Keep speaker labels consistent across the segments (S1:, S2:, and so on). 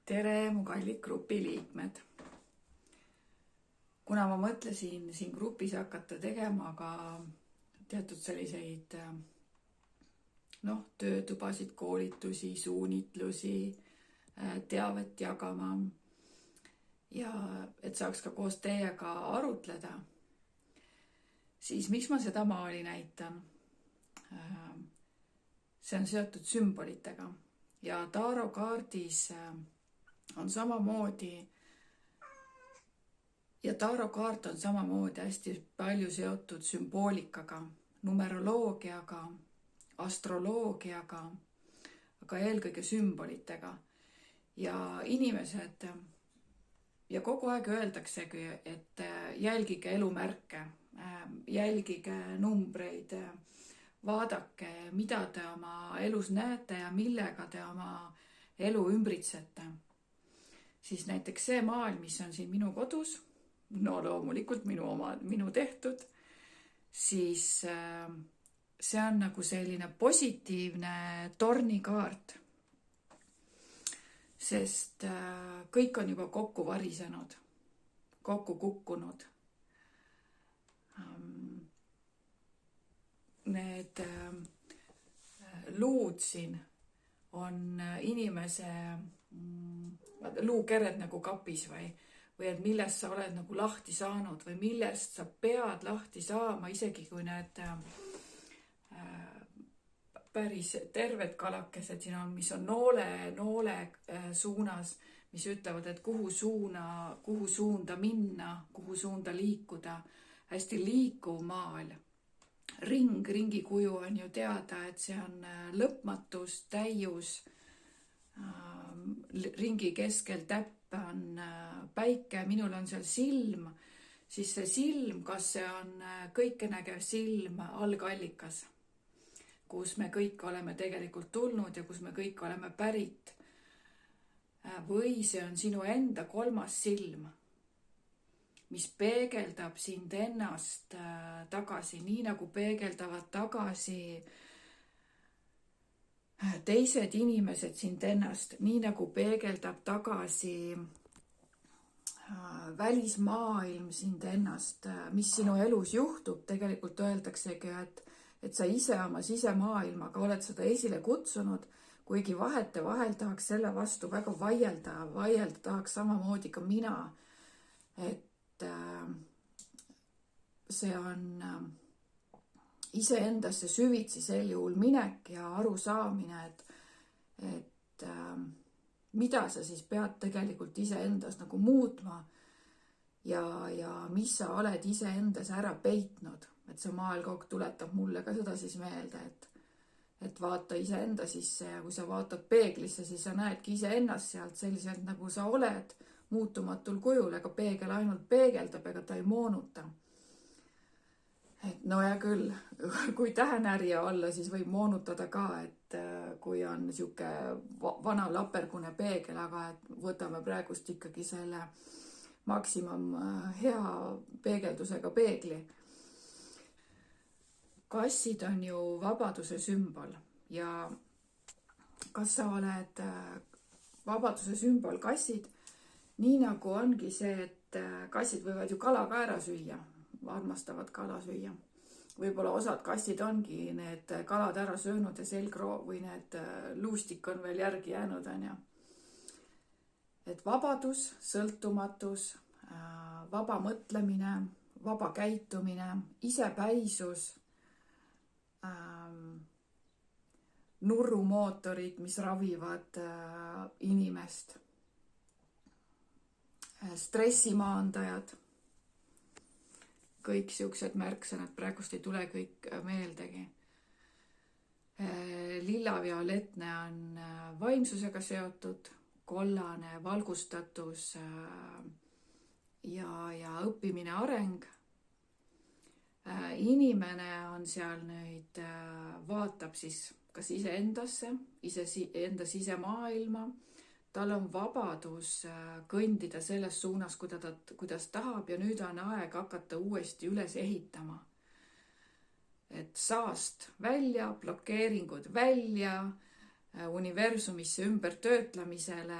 S1: tere, mu kallid grupi liikmed. Kuna ma mõtlesin siin grupis hakata tegema ka teatud selliseid töötubasid, koolitusi, suunitlusi, teavet jagama ja et saaks ka koos teiega arutleda, siis miks ma seda maali näitan? See on seotud sümbolitega ja tarokaardis on samamoodi ja tarokaart on samamoodi hästi palju seotud sümboolikaga, numeroloogiaga, astroloogiaga, aga eelkõige sümbolitega. Ja inimesed ja kogu aeg öeldaksegi, et jälgige elumärke, jälgige numbreid, vaadake, mida te oma elus näete ja millega te oma elu ümbritsete. Siis näiteks see maal, mis on siin minu kodus, no loomulikult minu tehtud, siis see on nagu selline positiivne tornikaart, sest kõik on juba kokku varisenud, kokku kukkunud. Need luud siin on inimese luukered nagu kapis või et millest sa oled nagu lahti saanud või millest sa pead lahti saama, isegi kui need päris terved kalakesed siin on, mis on noole suunas, mis ütlevad, et kuhu suunda minna, kuhu suunda liikuda. Hästi liikuv maal. Ringi kuju on ju teada, et see on lõpmatus, täius. Ringi keskel täpp on päike, minul on seal silm, siis see silm, kas see on kõikenägev silm, algallikas, kus me kõik oleme tegelikult tulnud ja kus me kõik oleme pärit. Või see on sinu enda kolmas silm, mis peegeldab sind ennast tagasi, nii nagu peegeldavad tagasi teised inimesed sind ennast, nii nagu peegeldab tagasi välismaailm sind ennast, mis sinu elus juhtub. Tegelikult öeldaksegi, et sa ise oma sisemaailmaga oled seda esile kutsunud, kuigi vahel tahaks selle vastu väga vaielda tahaks samamoodi ka mina, et see on iseendasse süvitsi sel juhul minek ja arusaamine, et mida sa siis pead tegelikult iseendas nagu muutma ja mis sa oled iseendas ära peitnud. Et see maailm tuletab mulle ka seda siis meelde, et vaata iseenda sisse ja kui sa vaatad peeglisse, siis sa näedki iseennast sealt selliselt, nagu sa oled muutumatul kujul, ega peegel ainult peegeldab, ega ta ei moonuta. No ja küll, kui tähenärija olla, siis võib moonutada ka, et kui on siuke vana lapergune peegel, aga et võtame praegust ikkagi selle maksimum hea peegeldusega peegli. Kassid on ju vabaduse sümbol ja kas sa oled vabaduse sümbol kassid, nii nagu ongi see, et kassid võivad ju kala ka ära süüa. Armastavad kala süüa. Võib-olla osad kassid ongi need kalad ära söönud ja selgroo või need luustik on veel järgi jäänud. Et vabadus, sõltumatus, vaba mõtlemine, vaba käitumine, isepäisus, nurrumootorid, mis ravivad inimest, stressimaandajad, kõik siuksed märksõnad, praegust ei tule kõik meeldegi. Lilla-violetne on vaimsusega seotud, kollane valgustatus ja õppimine, areng. Inimene on seal nüüd, vaatab siis kas iseendasse, enda sisemaailma. Tal on vabadus kõndida selles suunas, kuidas tahab ja nüüd on aeg hakata uuesti üles ehitama. Et saast välja, blokeeringud välja, universumisse ümbertöötlemisele,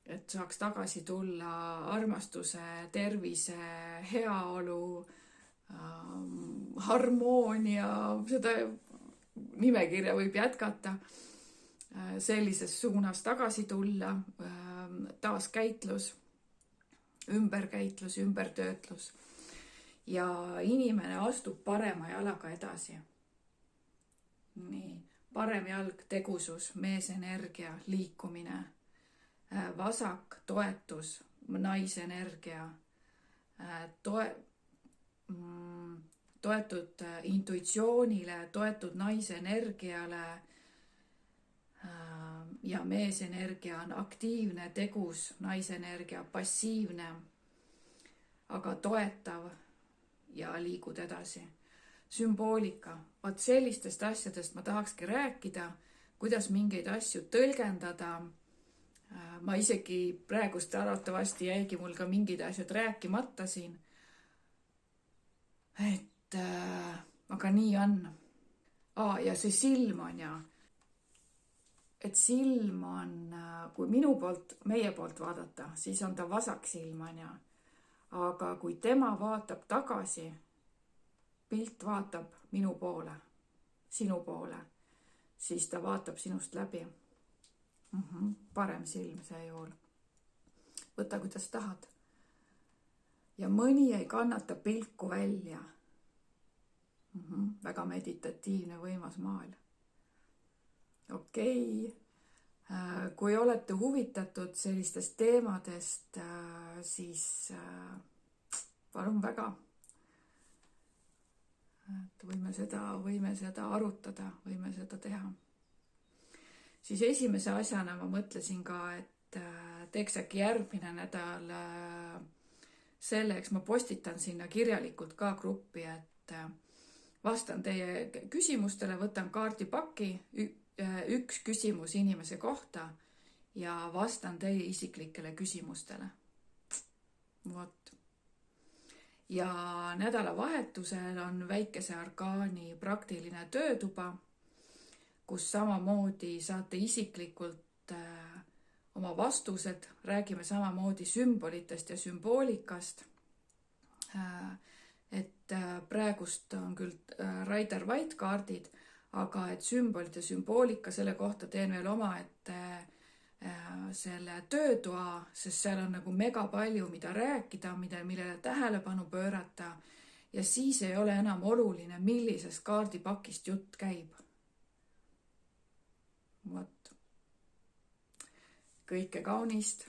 S1: et saaks tagasi tulla armastuse, tervise, heaolu, harmoonia, seda nimekirja võib jätkata, sellises suunas tagasi tulla, taaskäitlus, ümberkäitlus, ümbertöötlus ja inimene astub parema jalaga edasi. Nii, parem jalg, tegusus, meesenergia, liikumine, vasak, toetus, naisenergia, toetud intuitsioonile, toetud naisenergiale ja meesenergia on aktiivne, tegus, naisenergia passiivne, aga toetav ja liigud edasi. Sümboolika, vaat sellistest asjadest ma tahakski rääkida, kuidas mingeid asju tõlgendada. Ma isegi praegust arvatavasti jäigi mul ka mingid asjad rääkimata siin. Aga nii on. Ja see silm on ja. Et silm on, kui minu poolt, meie poolt vaadata, siis on ta vasak silm on ja. Aga kui tema vaatab tagasi, pilt vaatab minu poole, sinu poole, siis ta vaatab sinust läbi. Parem silm see juhul. Võta, kuidas tahad. Ja mõni ei kannata pilku välja. Väga meditatiivne, võimas maal. Okei. Kui olete huvitatud sellistest teemadest, siis palun väga. Võime seda arutada, võime seda teha. Siis esimese asjana ma mõtlesin ka, et teeks äkki järgmine nädal selleks, ma postitan sinna kirjalikult ka gruppi, et vastan teie küsimustele, võtan kaardipaki, üks küsimus inimese kohta ja vastan teie isiklikele küsimustele. Vot. Ja nädalavahetusel on väikese arkaani praktiline töötuba, kus samamoodi saate isiklikult oma vastused, räägime samamoodi sümbolitest ja sümboolikast. Et praegust on küll Rider-Waite kaardid, aga et sümbolid ja sümboolika, selle kohta teen veel omaette selle töötoa, sest seal on nagu mega palju, mida rääkida, millele tähelepanu pöörata ja siis ei ole enam oluline, millisest kaardipakist jutt käib. Vot. Kõike kaunist.